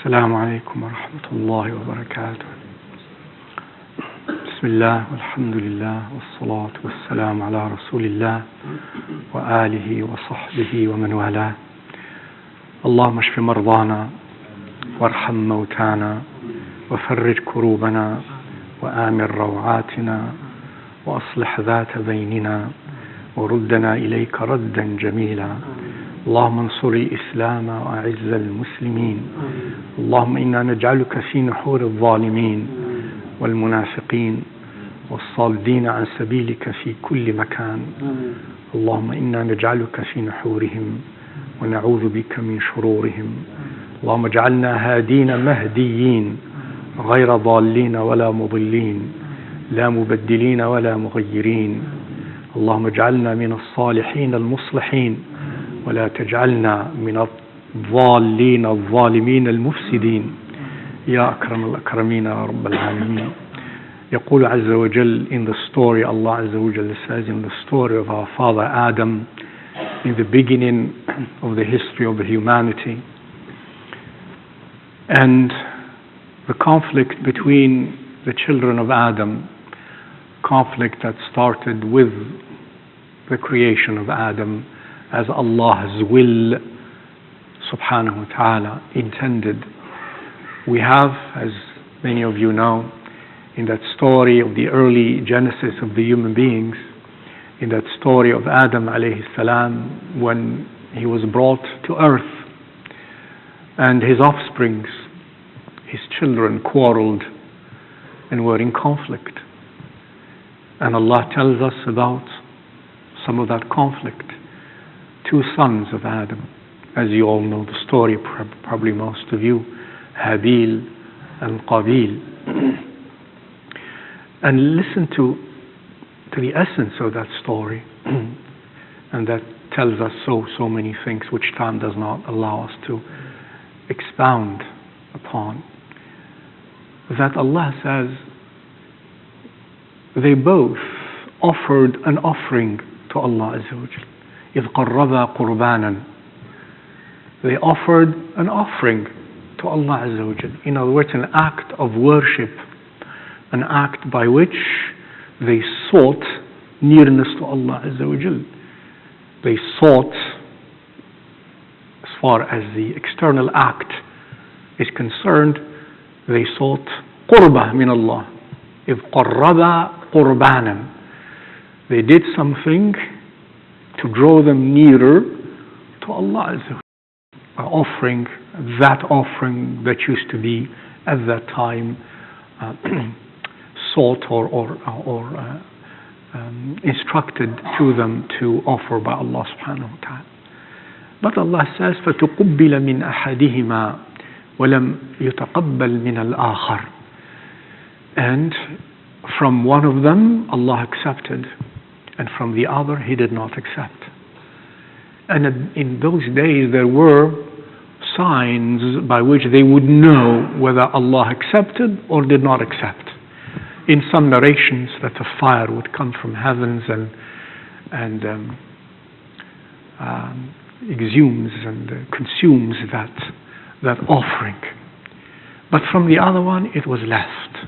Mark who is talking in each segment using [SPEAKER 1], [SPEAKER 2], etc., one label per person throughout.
[SPEAKER 1] السلام عليكم ورحمة الله وبركاته. بسم الله والحمد لله والصلاة والسلام على رسول الله وآله وصحبه ومن والاه. اللهم اشف مرضانا وارحم موتانا وفرج كروبنا وآمن روعاتنا وأصلح ذات بيننا وردنا إليك ردا جميلا. اللهم انصر الإسلام وأعز المسلمين. اللهم إنا نجعلك في نحور الظالمين والمنافقين والصادين عن سبيلك في كل مكان. اللهم إنا نجعلك في نحورهم ونعوذ بك من شرورهم. اللهم اجعلنا هادين مهديين غير ضالين ولا مضلين لا مبدلين ولا مغيرين. اللهم اجعلنا من الصالحين المصلحين ولا تجعلنا من الضالين الظالمين المفسدين يا أكرم الأكرمين يا رب العالمين. يقول عز وجل in the story, Allah عز وجل says in the story of our father Adam, in the beginning of the history of humanity, and the conflict between the children of Adam, conflict that started with the creation of Adam as Allah's will subhanahu wa ta'ala intended. We have, as many of you know, in that story of the early genesis of the human beings, in that story of Adam alayhi salam, when he was brought to earth and his offsprings, his children, quarreled and were in conflict. And Allah tells us about some of that conflict. Two sons of Adam, as you all know the story, probably most of you, Habil and Qabil. And listen to the essence of that story, and that tells us so many things which time does not allow us to expound upon. That Allah says they both offered an offering to Allah Azza wa Jal. إِذْ قَرَّبَا قُرْبَانًا. They offered an offering to Allah Azza wa Jal. In other words, an act of worship, an act by which they sought nearness to Allah Azza wa Jal. They sought, as far as the external act is concerned, they sought قربة من الله. إذ قربا قربانا. They did something to draw them nearer to Allah Azza wa Jalla, by offering that offering that used to be at that time sought or instructed to them to offer by Allah subhanahu wa ta'ala. But Allah says فَتُقُبِّلَ مِنْ أَحَدِهِمَا وَلَمْ يُتَقَبَّلْ مِنَ الْآخَرِ. And from one of them Allah accepted, and from the other He did not accept. And in those days there were signs by which they would know whether Allah accepted or did not accept. In some narrations that a fire would come from heavens and exhumes and consumes that offering. But from the other one it was left.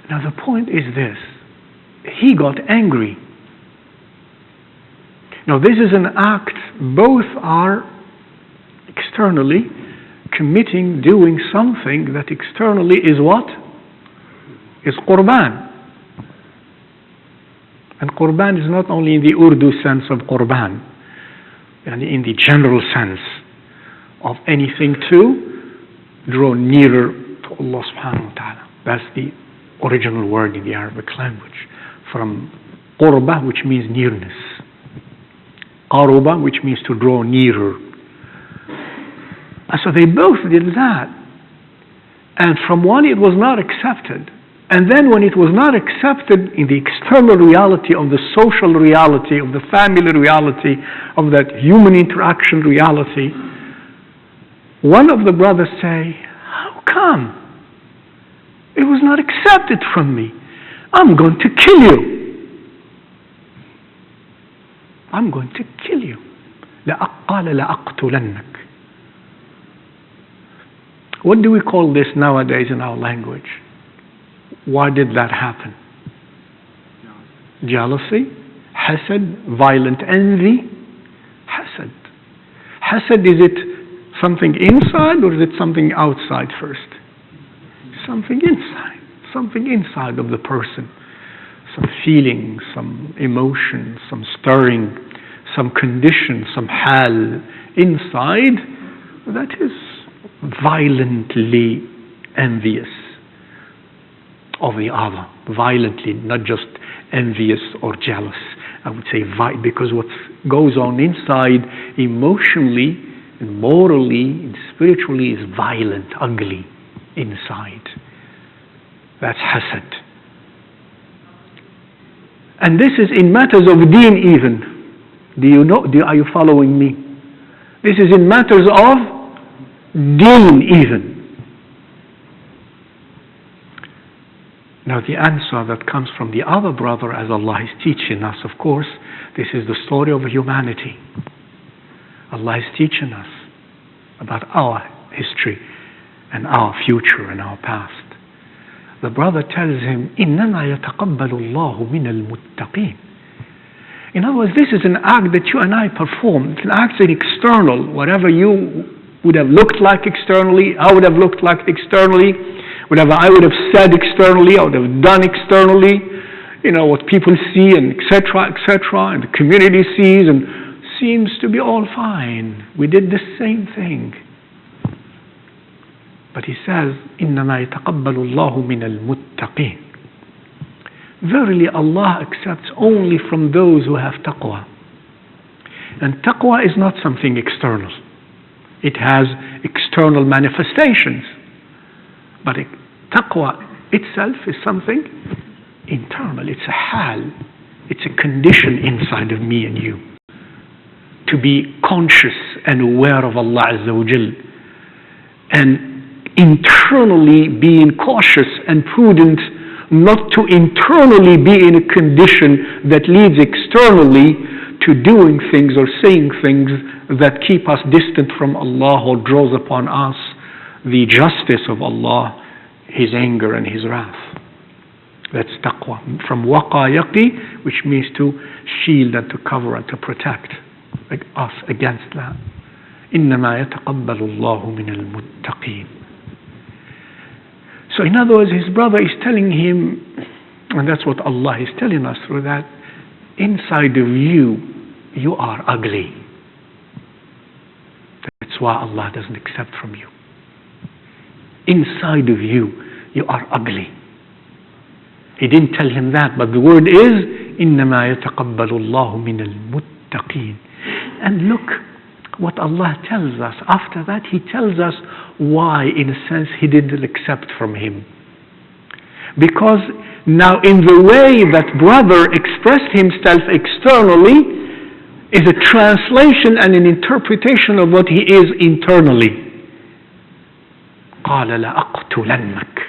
[SPEAKER 1] Now the point is this: he got angry. Now this is an act, both are externally doing something that externally is what? Is qurban. And qurban is not only in the Urdu sense of qurban, and in the general sense of anything to draw nearer to Allah subhanahu wa ta'ala. That's the original word in the Arabic language, from qurba, which means nearness, qaruba, which means to draw nearer. And so they both did that, and from one it was not accepted, and then when it was not accepted in the external reality of the social reality, of the family reality, of that human interaction reality, one of the brothers say, how come? It was not accepted from me. I'm going to kill you. I'm going to kill you. قال لأقتلنك. What do we call this nowadays in our language? Why did that happen? Jealousy, hasad, violent envy. Hasad. Hasad, is it something inside or is it something outside first? Something inside. Something inside of the person. Some feeling, some emotion, some stirring, some condition, some hal inside that is violently envious of the other. Violently, not just envious or jealous. I would say because what goes on inside emotionally and morally and spiritually is violent, ugly inside. That's hasad. And this is in matters of deen even. Are you following me? This is in matters of deen even. Now the answer that comes from the other brother, as Allah is teaching us, of course, this is the story of humanity. Allah is teaching us about our history and our future and our past. The brother tells him, إِنَّمَا يَتَقَبَّلُ اللَّهُ مِنَ الْمُتَّقِينَ. In other words, this is an act that you and I perform. It's an act that's external. Whatever you would have looked like externally, I would have looked like externally, whatever I would have said externally, I would have done externally, what people see and etc., and the community sees and seems to be all fine. We did the same thing. But he says, إِنَّمَا يَتَقَبَّلُ اللَّهُ مِنَ الْمُتَّقِينَ. Verily Allah accepts only from those who have taqwa. And taqwa is not something external. It has external manifestations. But taqwa itself is something internal. It's a hal. It's a condition inside of me and you. To be conscious and aware of Allah Azza wa Jal. And internally being cautious and prudent, not to internally be in a condition that leads externally to doing things or saying things that keep us distant from Allah or draws upon us the justice of Allah, His anger and His wrath. That's taqwa. From waqa yaqi, which means to shield and to cover and to protect us against that. إِنَّمَا يَتَقَبَّلُ اللَّهُ مِنَ الْمُتَّقِينَ. So in other words, his brother is telling him, and that's what Allah is telling us through that, inside of you, you are ugly. That's why Allah doesn't accept from you. Inside of you, you are ugly. He didn't tell him that, but the word is, إِنَّمَا يَتَقَبَّلُ اللَّهُ مِنَ الْمُتَّقِينَ. And look what Allah tells us. After that, He tells us why, in a sense, He didn't accept from him. Because now in the way that brother expressed himself externally is a translation and an interpretation of what he is internally. قَالَ لَأَقْتُلَنَّكَ.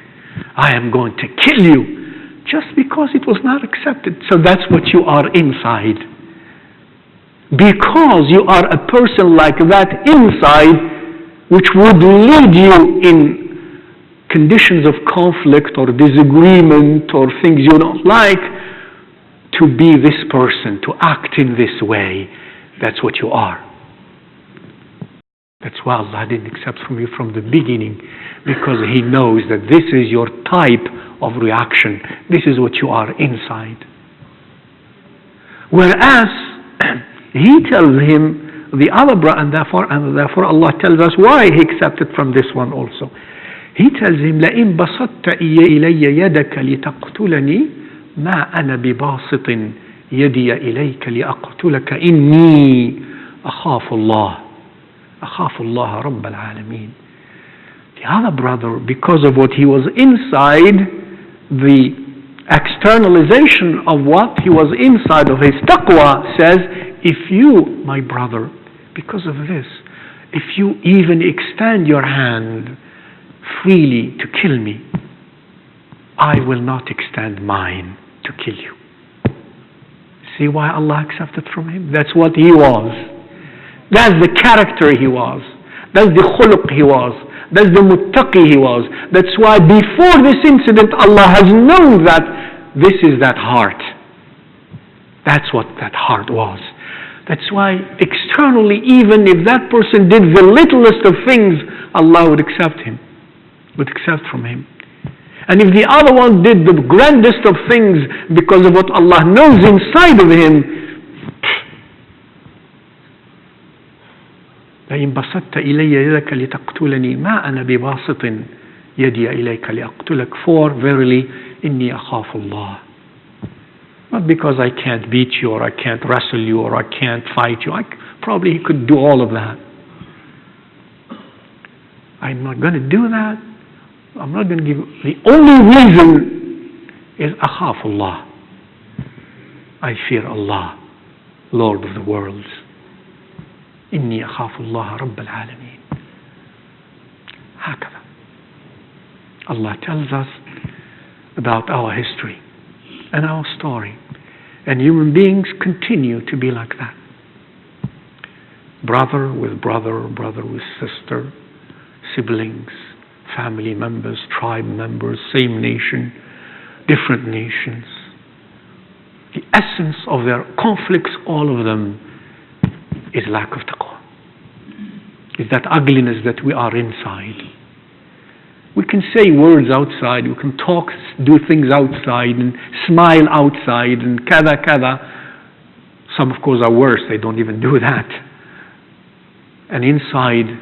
[SPEAKER 1] I am going to kill you, just because it was not accepted. So that's what you are inside. Because you are a person like that inside, which would lead you in conditions of conflict or disagreement or things you don't like, to be this person, to act in this way. That's what you are. That's why Allah didn't accept from you from the beginning, because He knows that this is your type of reaction. This is what you are inside. Whereas He tells him the other brother, and therefore Allah tells us why He accepted from this one also. He tells him, لَإِن بَسَطْتَ إِلَيَّ يَدَكَ لِتَقْتُلَنِي مَا أَنَا بِبَاسِطٍ يَدِيَ إِلَيْكَ لِأَقْتُلَكَ إِنِّي أَخَافُ اللَّهَ رَبَّ الْعَالَمِينَ. The other brother, because of what he was inside, the externalization of what he was inside of his taqwa, says, if you, my brother, because of this, if you even extend your hand freely to kill me, I will not extend mine to kill you. See why Allah accepted from him? That's what he was. That's the character he was. That's the khuluq he was. That's the muttaqi he was. That's why before this incident, Allah has known that this is that heart. That's what that heart was. That's why externally, even if that person did the littlest of things, Allah would accept him, would accept from him. And if the other one did the grandest of things because of what Allah knows inside of him, لئن بسطت إلي يدك لتقتلني ما أنا بباسط يدي إليك لأقتلك, for verily إني أخاف الله. Not because I can't beat you or I can't wrestle you or I can't fight you. Probably he could do all of that. I'm not going to do that. I'm not going to give. The only reason is أخاف الله. I fear Allah, Lord of the worlds. إني أخاف الله رب العالمين. هكذا. Allah tells us about our history and our story. And human beings continue to be like that. Brother with brother, brother with sister, siblings, family members, tribe members, same nation, different nations. The essence of their conflicts, all of them, is lack of taqwa. Is that ugliness that we are inside. We can say words outside, we can talk, do things outside, and smile outside, and kada kada. Some, of course, are worse, they don't even do that. And inside,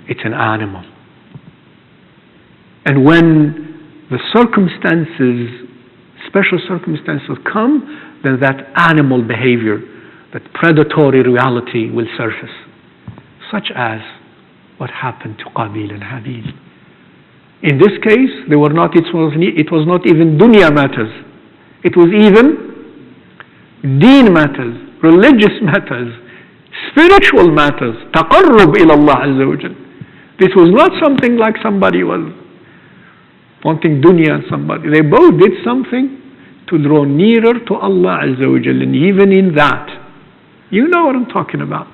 [SPEAKER 1] it's an animal. And when the circumstances, special circumstances come, then that animal behavior, that predatory reality will surface. Such as what happened to Qabil and Habil. In this case, it was not even dunya matters. It was even deen matters, religious matters, spiritual matters, taqarrub ila Allah Azza wa Jal. This was not something like somebody was wanting dunya and somebody. They both did something to draw nearer to Allah Azza wa Jal. And even in that, you know what I'm talking about.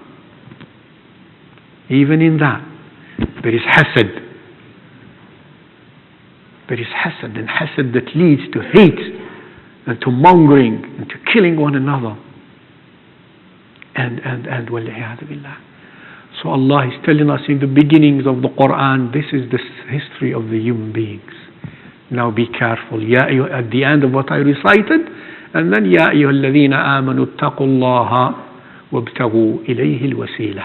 [SPEAKER 1] Even in that, there is hasad. There is hasad, and hasad that leads to hate and to mongering and to killing one another. And wal'iyadu billah. So Allah is telling us in the beginnings of the Quran, this is the history of the human beings. Now be careful. At the end of what I recited, and then Ya ayyuha alladhina amanu ittaqullaha wabtaghu ilayhi alwasila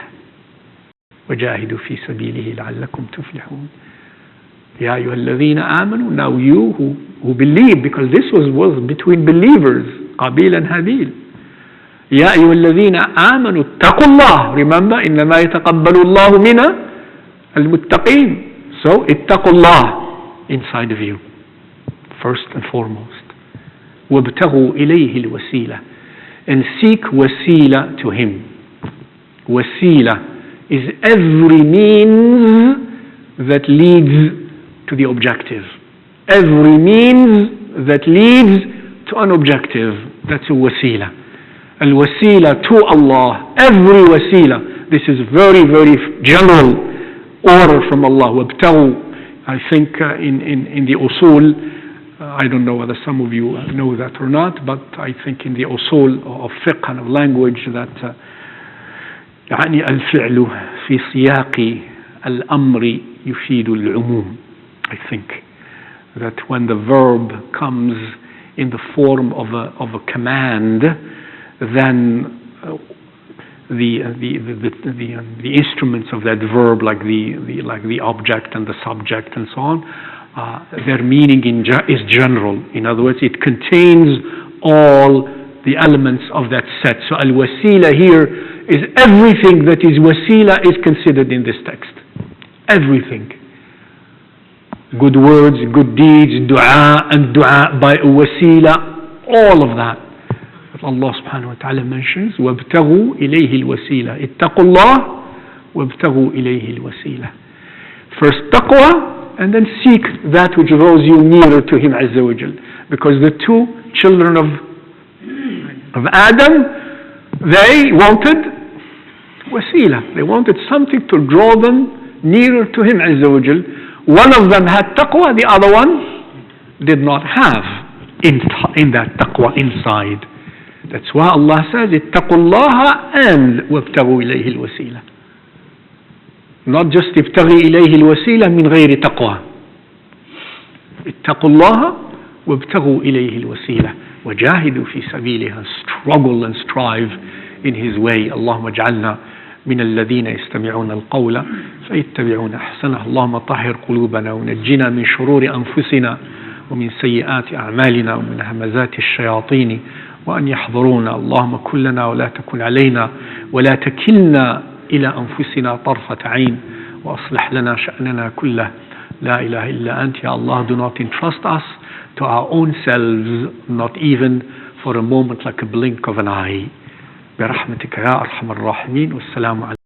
[SPEAKER 1] wajahidu fi sabilihi la'allakum tuflihun. Ya ayyuha alladhina amanu, now you who believe, because this was between believers, Qabil and Habil. Ya ayyuha alladhina amanu ittaqullah. Remember, innama yataqabbalu Allahu mina al-muttaqin. So ittaqullah inside of you, first and foremost. وابتغوا إليه الوسيلة, and seek wasila to him. Wasila is every means that leads to the objective. Every means that leads to an objective. That's a wasila. Al-wasila to Allah. Every wasila. This is very, very general order from Allah. وابتغوا. I think in the usul, I don't know whether some of you know that or not, but I think in the usul of fiqh and of language that يعني الفعل في سياق الأمر يفيد العموم. I think that when the verb comes in the form of a command, then the instruments of that verb, like the object and the subject and so on, their meaning is general. In other words, it contains all the elements of that set. So al-wasila here is everything that is wasila is considered in this text. Everything. Good words, good deeds, dua, and dua by wasila, all of that. But Allah subhanahu wa ta'ala mentions, وَابْتَغُوا إِلَيْهِ الْوَسِيلَةِ اتَّقُوا اللَّهِ وَابْتَغُوا إِلَيْهِ الْوَسِيلَةِ. First taqwa, and then seek that which draws you nearer to Him Azza wa Jal. Because the two children of Adam, they wanted wasila. They wanted something to draw them nearer to Him Azza wa Jal. One of them had taqwa, the other one did not have in that taqwa inside. That's why Allah says, اتقوا الله and وابتغوا إليه الوسيلة. Not just ابتغي إليه الوسيلة من غير تقوى. اتقوا الله وابتغوا إليه الوسيلة وجاهدوا في سبيلها. Struggle and strive in His way. اللهم اجعلنا من الذين يستمعون القول فيتبعون أحسنه. اللهم طهر قلوبنا ونجنا من شرور أنفسنا ومن سيئات أعمالنا ومن همزات الشياطين وأن يحضرونا. اللهم كن لنا ولا تكن علينا ولا تكلنا إلى أنفسنا طرفة عين وأصلح لنا شأننا كله. لا إله إلا أنت يا Allah. Do not entrust us to our own selves, not even for a moment, like a blink of an eye. برحمتك يا أرحم الراحمين. والسلام عليكم.